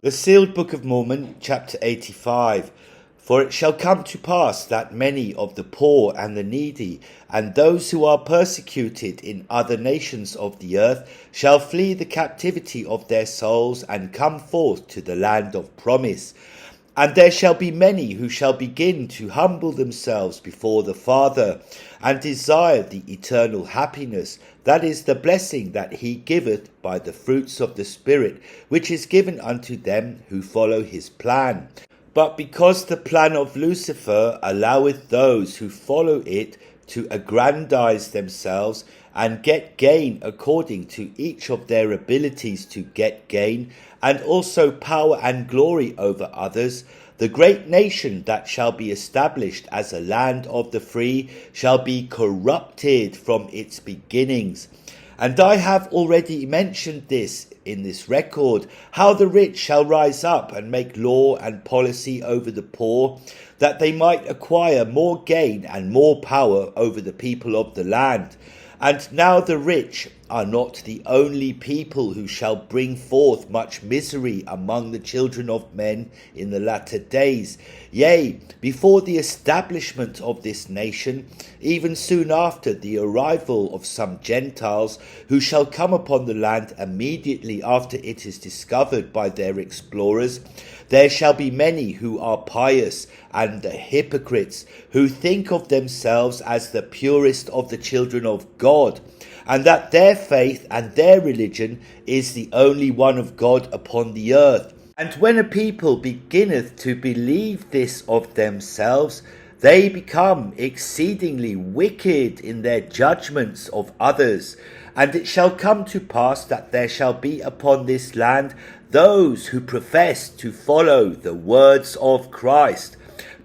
The sealed book of Mormon, chapter 85. For it shall come to pass that many of the poor and the needy, and those who are persecuted in other nations of the earth, shall flee the captivity of their souls, and come forth to the land of promise. And there shall be many who shall begin to humble themselves before the Father, and desire the eternal happiness, that is the blessing that he giveth by the fruits of the Spirit, which is given unto them who follow his plan. But because the plan of Lucifer alloweth those who follow it to aggrandize themselves, and get gain according to each of their abilities to get gain, and also power and glory over others, the great nation that shall be established as a land of the free shall be corrupted from its beginnings. And I have already mentioned this in this record, how the rich shall rise up and make law and policy over the poor, that they might acquire more gain and more power over the people of the land. And now the rich are not the only people who shall bring forth much misery among the children of men in the latter days. Yea, before the establishment of this nation, even soon after the arrival of some Gentiles, who shall come upon the land immediately after it is discovered by their explorers, there shall be many who are pious and the hypocrites, who think of themselves as the purest of the children of God, and that their faith and their religion is the only one of God upon the earth. And when a people beginneth to believe this of themselves, they become exceedingly wicked in their judgments of others. And it shall come to pass that there shall be upon this land those who profess to follow the words of Christ,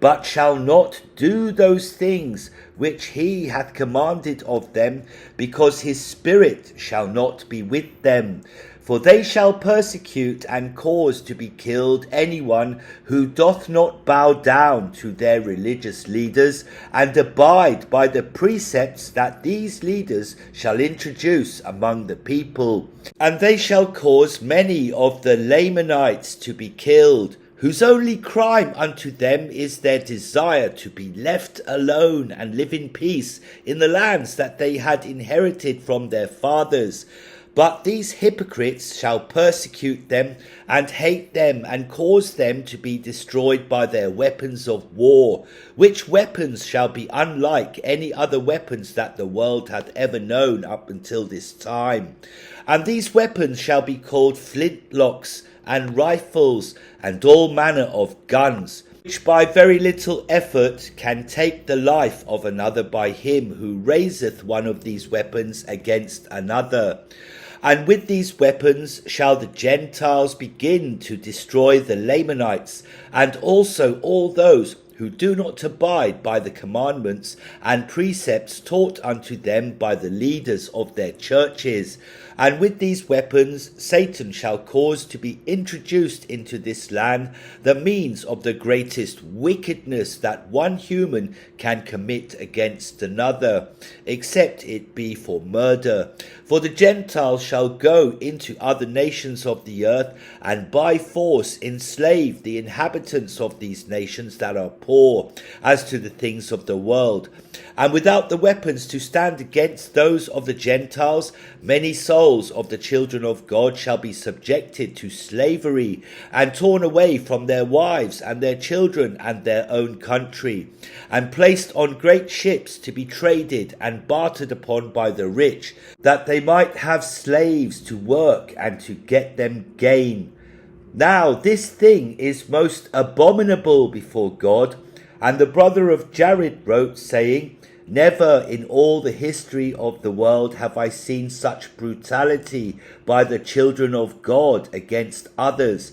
but shall not do those things which he hath commanded of them, because his Spirit shall not be with them. For they shall persecute and cause to be killed anyone who doth not bow down to their religious leaders, and abide by the precepts that these leaders shall introduce among the people. And they shall cause many of the Lamanites to be killed, whose only crime unto them is their desire to be left alone and live in peace in the lands that they had inherited from their fathers. But these hypocrites shall persecute them and hate them, and cause them to be destroyed by their weapons of war, which weapons shall be unlike any other weapons that the world hath ever known up until this time. And these weapons shall be called flintlocks and rifles and all manner of guns, which by very little effort can take the life of another by him who raiseth one of these weapons against another. And with these weapons shall the Gentiles begin to destroy the Lamanites, and also all those who do not abide by the commandments and precepts taught unto them by the leaders of their churches. And with these weapons Satan shall cause to be introduced into this land the means of the greatest wickedness that one human can commit against another, except it be for murder. For the Gentiles shall go into other nations of the earth, and by force enslave the inhabitants of these nations that are poor as to the things of the world. And without the weapons to stand against those of the Gentiles, many souls of the children of God shall be subjected to slavery, and torn away from their wives and their children and their own country, and placed on great ships to be traded and bartered upon by the rich, that they might have slaves to work and to get them gain. Now this thing is most abominable before God. And the brother of Jared wrote, saying, Never in all the history of the world have I seen such brutality by the children of God against others.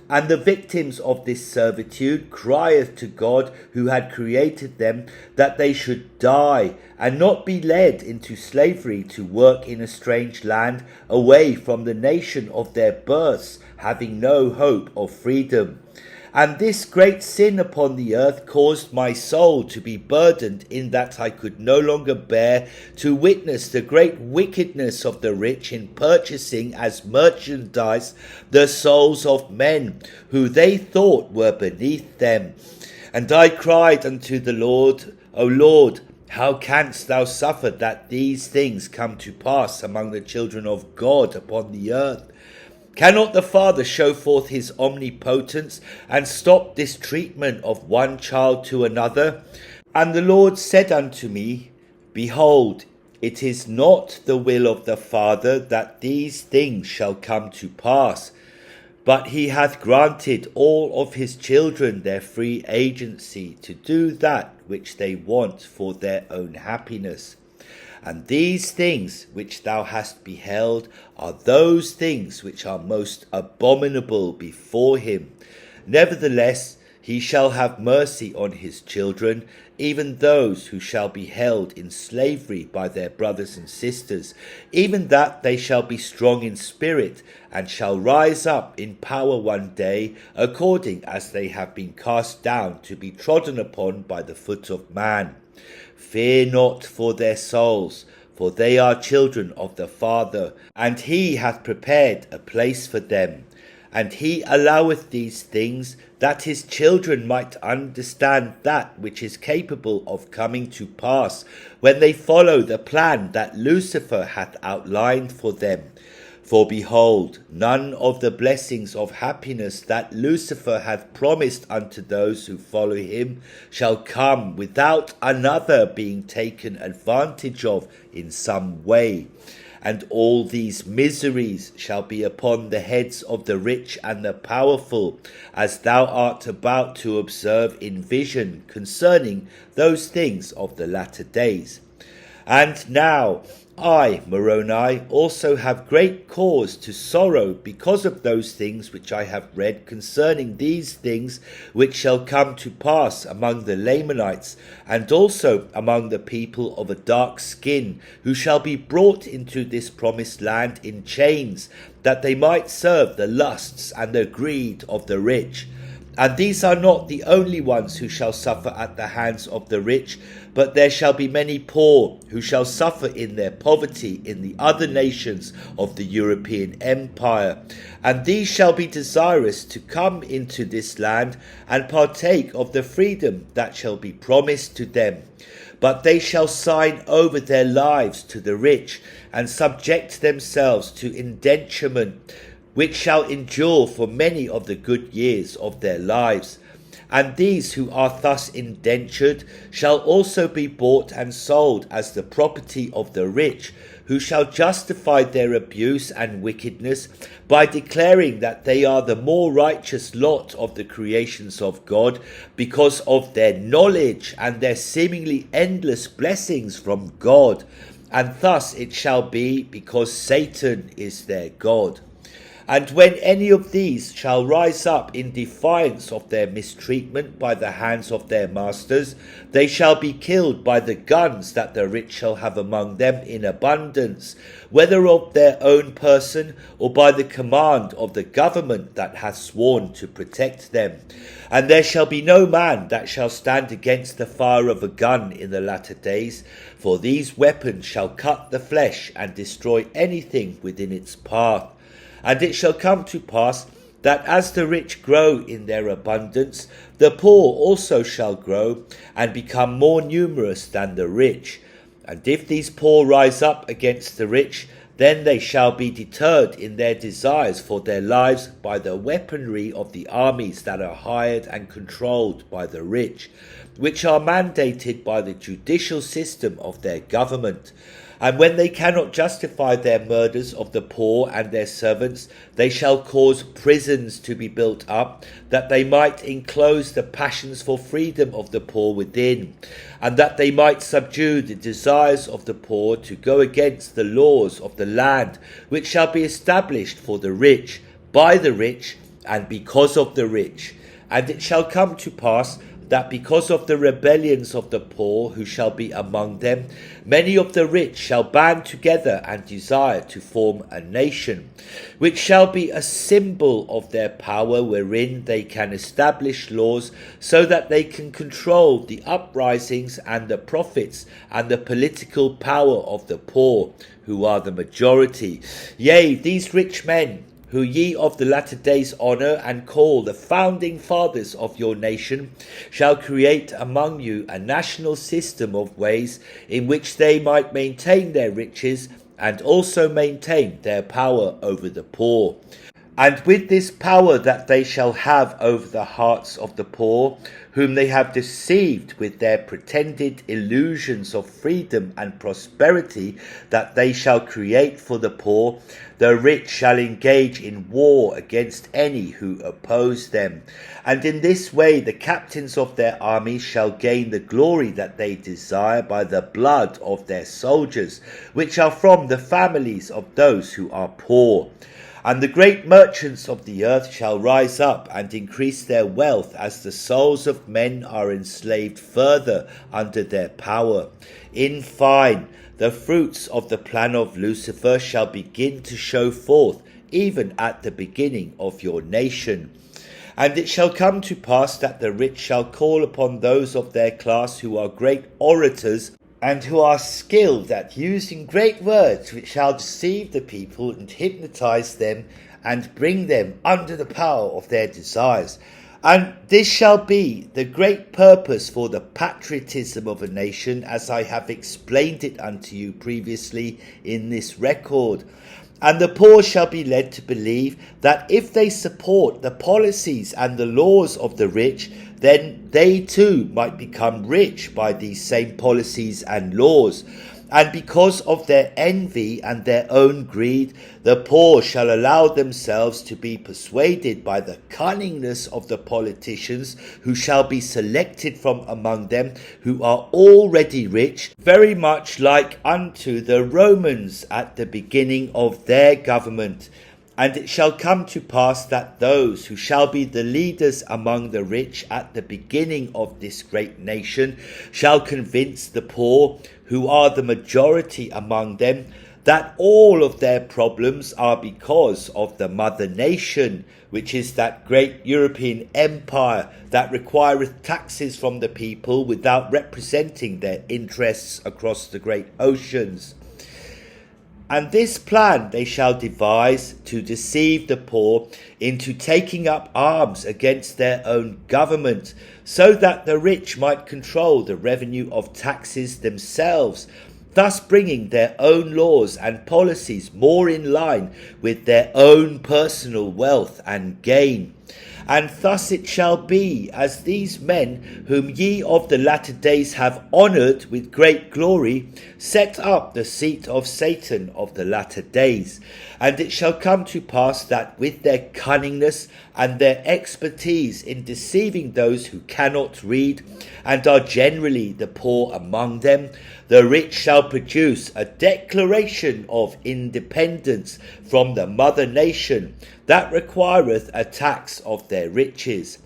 And the victims of this servitude crieth to God who had created them, that they should die, and not be led into slavery to work in a strange land, away from the nation of their births, having no hope of freedom. And this great sin upon the earth caused my soul to be burdened, in that I could no longer bear to witness the great wickedness of the rich in purchasing as merchandise the souls of men, who they thought were beneath them. And I cried unto the Lord, O Lord, how canst thou suffer that these things come to pass among the children of God upon the earth? Cannot the Father show forth his omnipotence and stop this treatment of one child to another? And the Lord said unto me, Behold, it is not the will of the Father that these things shall come to pass, but he hath granted all of his children their free agency to do that which they want for their own happiness. And these things which thou hast beheld are those things which are most abominable before him. Nevertheless, he shall have mercy on his children, even those who shall be held in slavery by their brothers and sisters, even that they shall be strong in spirit, and shall rise up in power one day, according as they have been cast down to be trodden upon by the foot of man. Fear not for their souls, for they are children of the Father, and he hath prepared a place for them. And he alloweth these things, that his children might understand that which is capable of coming to pass, when they follow the plan that Lucifer hath outlined for them. For behold, none of the blessings of happiness that Lucifer hath promised unto those who follow him shall come without another being taken advantage of in some way. And all these miseries shall be upon the heads of the rich and the powerful, as thou art about to observe in vision concerning those things of the latter days. And now I, Moroni, also have great cause to sorrow because of those things which I have read concerning these things which shall come to pass among the Lamanites, and also among the people of a dark skin, who shall be brought into this promised land in chains, that they might serve the lusts and the greed of the rich. And these are not the only ones who shall suffer at the hands of the rich, but there shall be many poor who shall suffer in their poverty in the other nations of the European Empire. And these shall be desirous to come into this land and partake of the freedom that shall be promised to them. But they shall sign over their lives to the rich, and subject themselves to indenturement, which shall endure for many of the good years of their lives. And these who are thus indentured shall also be bought and sold as the property of the rich, who shall justify their abuse and wickedness by declaring that they are the more righteous lot of the creations of God, because of their knowledge and their seemingly endless blessings from God. And thus it shall be, because Satan is their God. And when any of these shall rise up in defiance of their mistreatment by the hands of their masters, they shall be killed by the guns that the rich shall have among them in abundance, whether of their own person or by the command of the government that hath sworn to protect them. And there shall be no man that shall stand against the fire of a gun in the latter days, for these weapons shall cut the flesh and destroy anything within its path. And it shall come to pass that as the rich grow in their abundance, the poor also shall grow and become more numerous than the rich. And if these poor rise up against the rich, then they shall be deterred in their desires for their lives by the weaponry of the armies that are hired and controlled by the rich, which are mandated by the judicial system of their government. And when they cannot justify their murders of the poor and their servants, they shall cause prisons to be built up, that they might enclose the passions for freedom of the poor within, and that they might subdue the desires of the poor to go against the laws of the land, which shall be established for the rich, by the rich, and because of the rich. And it shall come to pass that because of the rebellions of the poor who shall be among them, many of the rich shall band together and desire to form a nation, which shall be a symbol of their power, wherein they can establish laws so that they can control the uprisings and the profits and the political power of the poor, who are the majority. Yea, these rich men, who ye of the latter days honour and call the founding fathers of your nation, shall create among you a national system of ways in which they might maintain their riches and also maintain their power over the poor. And with this power that they shall have over the hearts of the poor, whom they have deceived with their pretended illusions of freedom and prosperity that they shall create for the poor, the rich shall engage in war against any who oppose them. And in this way the captains of their armies shall gain the glory that they desire by the blood of their soldiers, which are from the families of those who are poor. And the great merchants of the earth shall rise up and increase their wealth as the souls of men are enslaved further under their power. In fine, the fruits of the plan of Lucifer shall begin to show forth, even at the beginning of your nation. And it shall come to pass that the rich shall call upon those of their class who are great orators, and who are skilled at using great words, which shall deceive the people and hypnotize them and bring them under the power of their desires. And this shall be the great purpose for the patriotism of a nation, as I have explained it unto you previously in this record. And the poor shall be led to believe that if they support the policies and the laws of the rich, then they too might become rich by these same policies and laws. And because of their envy and their own greed, the poor shall allow themselves to be persuaded by the cunningness of the politicians, who shall be selected from among them, who are already rich, very much like unto the Romans at the beginning of their government. And it shall come to pass that those who shall be the leaders among the rich at the beginning of this great nation shall convince the poor, who are the majority among them, that all of their problems are because of the mother nation, which is that great European empire that requireth taxes from the people without representing their interests across the great oceans. And this plan they shall devise to deceive the poor into taking up arms against their own government, so that the rich might control the revenue of taxes themselves, thus bringing their own laws and policies more in line with their own personal wealth and gain. And thus it shall be, as these men, whom ye of the latter days have honoured with great glory, set up the seat of Satan of the latter days. And it shall come to pass that with their cunningness and their expertise in deceiving those who cannot read, and are generally the poor among them, the rich shall produce a declaration of independence from the mother nation that requireth a tax of their riches.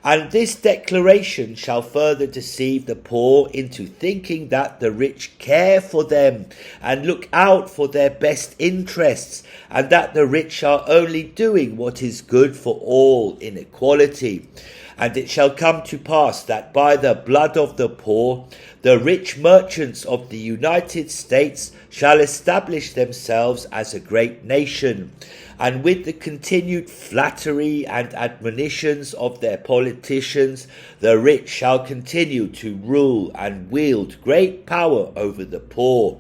And this declaration shall further deceive the poor into thinking that the rich care for them and look out for their best interests, and that the rich are only doing what is good for all in equality. And it shall come to pass that by the blood of the poor, the rich merchants of the United States shall establish themselves as a great nation. And with the continued flattery and admonitions of their politicians, the rich shall continue to rule and wield great power over the poor.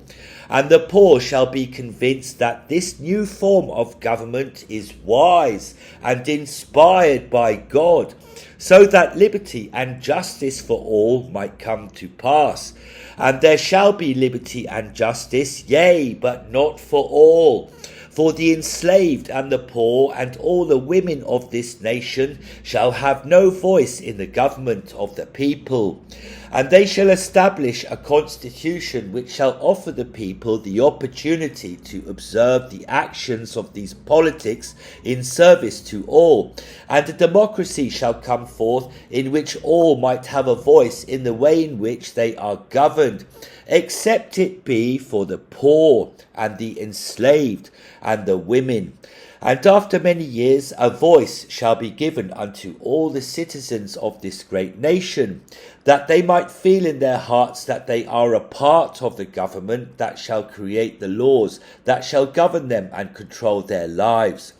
And the poor shall be convinced that this new form of government is wise and inspired by God, so that liberty and justice for all might come to pass. And there shall be liberty and justice, yea, but not for all. For the enslaved and the poor and all the women of this nation shall have no voice in the government of the people. And they shall establish a constitution which shall offer the people the opportunity to observe the actions of these politics in service to all. And a democracy shall come forth in which all might have a voice in the way in which they are governed, except it be for the poor and the enslaved and the women. And after many years a voice shall be given unto all the citizens of this great nation, that they might feel in their hearts that they are a part of the government that shall create the laws that shall govern them and control their lives.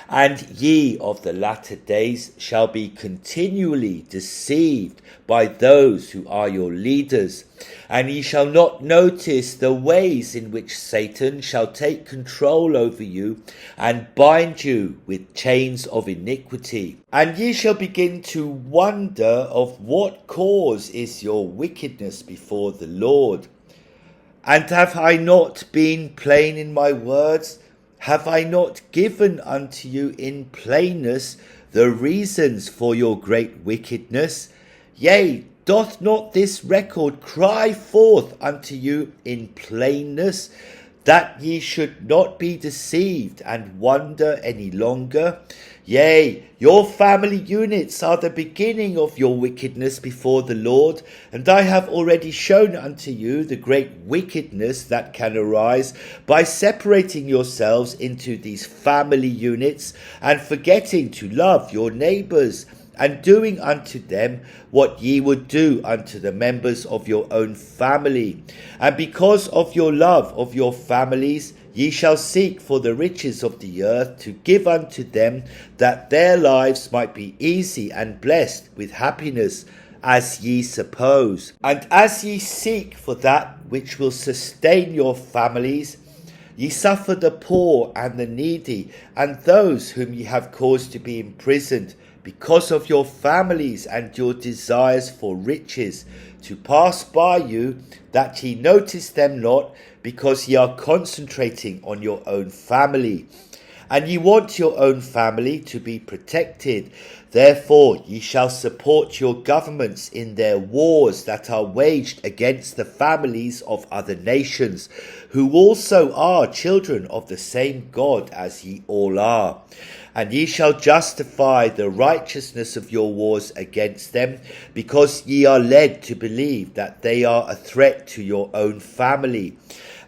And ye of the latter days shall be continually deceived by those who are your leaders, and ye shall not notice the ways in which Satan shall take control over you and bind you with chains of iniquity. And ye shall begin to wonder of what cause is your wickedness before the Lord. And have I not been plain in my words? Have I not given unto you in plainness the reasons for your great wickedness? Yea, doth not this record cry forth unto you in plainness, that ye should not be deceived and wonder any longer? Yea, your family units are the beginning of your wickedness before the Lord, and I have already shown unto you the great wickedness that can arise by separating yourselves into these family units and forgetting to love your neighbours, and doing unto them what ye would do unto the members of your own family. And because of your love of your families, ye shall seek for the riches of the earth to give unto them, that their lives might be easy and blessed with happiness, as ye suppose. And as ye seek for that which will sustain your families, ye suffer the poor and the needy, and those whom ye have caused to be imprisoned, because of your families and your desires for riches, to pass by you, that ye notice them not, because ye are concentrating on your own family. And ye want your own family to be protected. Therefore ye shall support your governments in their wars that are waged against the families of other nations, who also are children of the same God as ye all are. And ye shall justify the righteousness of your wars against them, because ye are led to believe that they are a threat to your own family.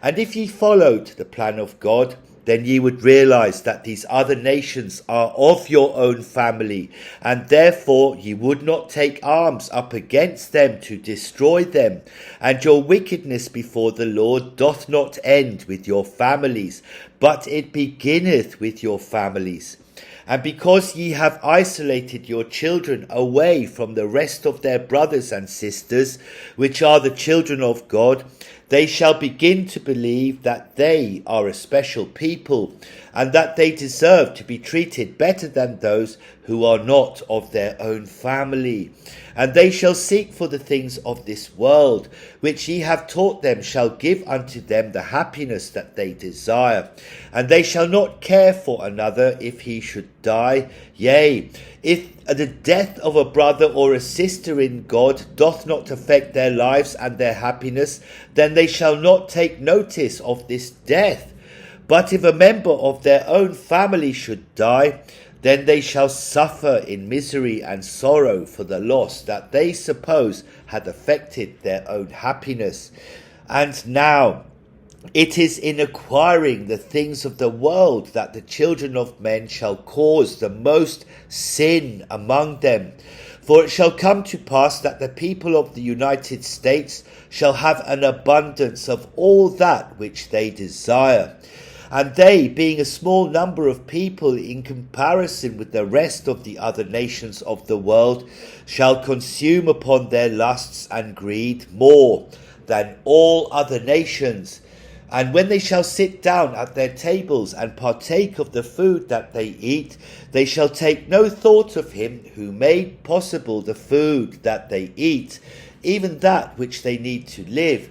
And if ye followed the plan of God, then ye would realize that these other nations are of your own family, and therefore ye would not take arms up against them to destroy them. And your wickedness before the Lord doth not end with your families, but it beginneth with your families. And because ye have isolated your children away from the rest of their brothers and sisters, which are the children of God, they shall begin to believe that they are a special people, and that they deserve to be treated better than those who are not of their own family. And they shall seek for the things of this world, which ye have taught them shall give unto them the happiness that they desire. And they shall not care for another if he should die. Yea, if the death of a brother or a sister in God doth not affect their lives and their happiness, then they shall not take notice of this death. But if a member of their own family should die, then they shall suffer in misery and sorrow for the loss that they suppose had affected their own happiness. And now it is in acquiring the things of the world that the children of men shall cause the most sin among them. For it shall come to pass that the people of the United States shall have an abundance of all that which they desire. And they, being a small number of people in comparison with the rest of the other nations of the world, shall consume upon their lusts and greed more than all other nations. And when they shall sit down at their tables and partake of the food that they eat, they shall take no thought of him who made possible the food that they eat, even that which they need to live.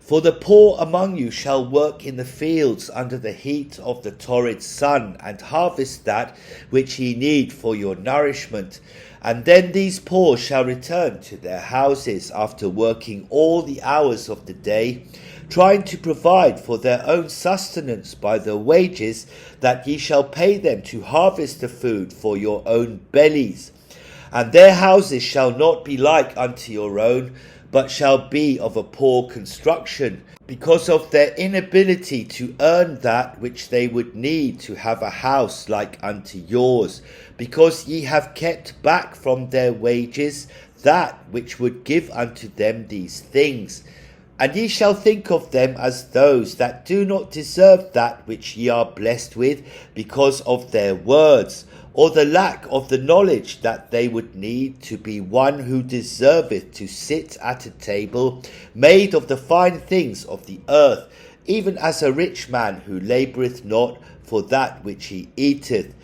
For the poor among you shall work in the fields under the heat of the torrid sun, and harvest that which ye need for your nourishment. And then these poor shall return to their houses after working all the hours of the day, trying to provide for their own sustenance by the wages that ye shall pay them to harvest the food for your own bellies. And their houses shall not be like unto your own, but shall be of a poor construction, because of their inability to earn that which they would need to have a house like unto yours, because ye have kept back from their wages that which would give unto them these things. And ye shall think of them as those that do not deserve that which ye are blessed with, because of their words, or the lack of the knowledge that they would need to be one who deserveth to sit at a table made of the fine things of the earth, even as a rich man who laboureth not for that which he eateth.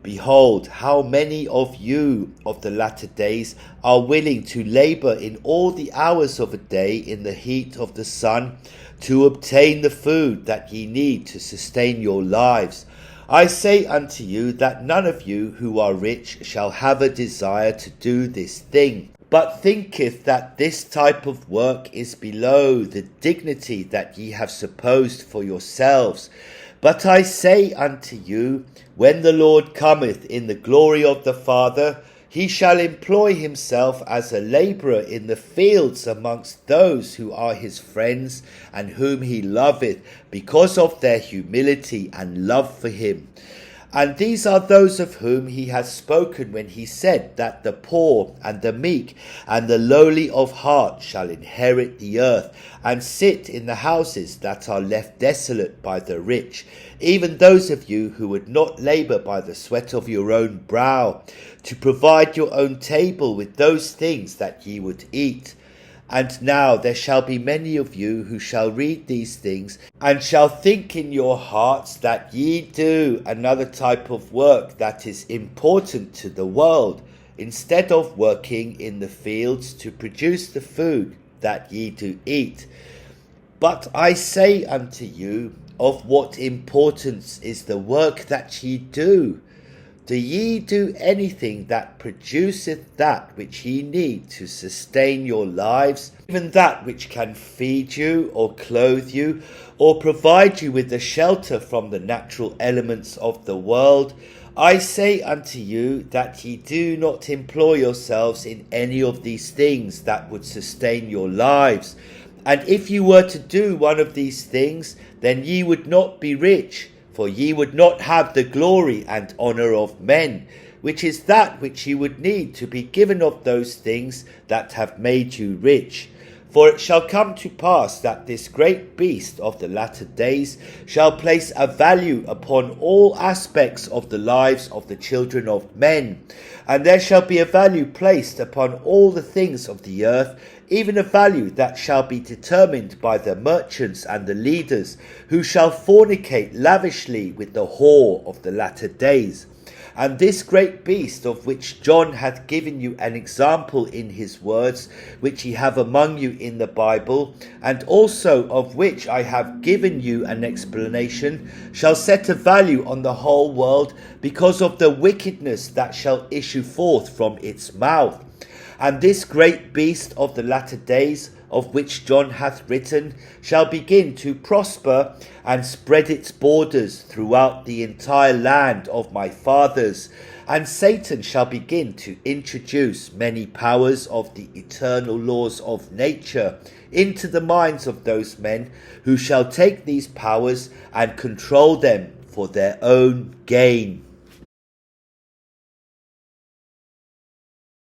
Behold, how many of you of the latter days are willing to labour in all the hours of a day in the heat of the sun, to obtain the food that ye need to sustain your lives. I say unto you that none of you who are rich shall have a desire to do this thing, but thinketh that this type of work is below the dignity that ye have supposed for yourselves. But I say unto you, when the Lord cometh in the glory of the Father, he shall employ himself as a labourer in the fields amongst those who are his friends and whom he loveth, because of their humility and love for him. And these are those of whom he has spoken when he said that the poor and the meek and the lowly of heart shall inherit the earth, and sit in the houses that are left desolate by the rich, even those of you who would not labour by the sweat of your own brow, to provide your own table with those things that ye would eat. And now there shall be many of you who shall read these things, and shall think in your hearts that ye do another type of work that is important to the world, instead of working in the fields to produce the food that ye do eat. But I say unto you, of what importance is the work that ye do? Do ye do anything that produceth that which ye need to sustain your lives, even that which can feed you, or clothe you, or provide you with the shelter from the natural elements of the world? I say unto you that ye do not employ yourselves in any of these things that would sustain your lives. And if you were to do one of these things, then ye would not be rich, for ye would not have the glory and honour of men, which is that which ye would need to be given of those things that have made you rich. For it shall come to pass that this great beast of the latter days shall place a value upon all aspects of the lives of the children of men, and there shall be a value placed upon all the things of the earth, even a value that shall be determined by the merchants and the leaders, who shall fornicate lavishly with the whore of the latter days. And this great beast, of which John hath given you an example in his words, which ye have among you in the Bible, and also of which I have given you an explanation, shall set a value on the whole world, because of the wickedness that shall issue forth from its mouth. And this great beast of the latter days, of which John hath written, shall begin to prosper and spread its borders throughout the entire land of my fathers. And Satan shall begin to introduce many powers of the eternal laws of nature into the minds of those men, who shall take these powers and control them for their own gain.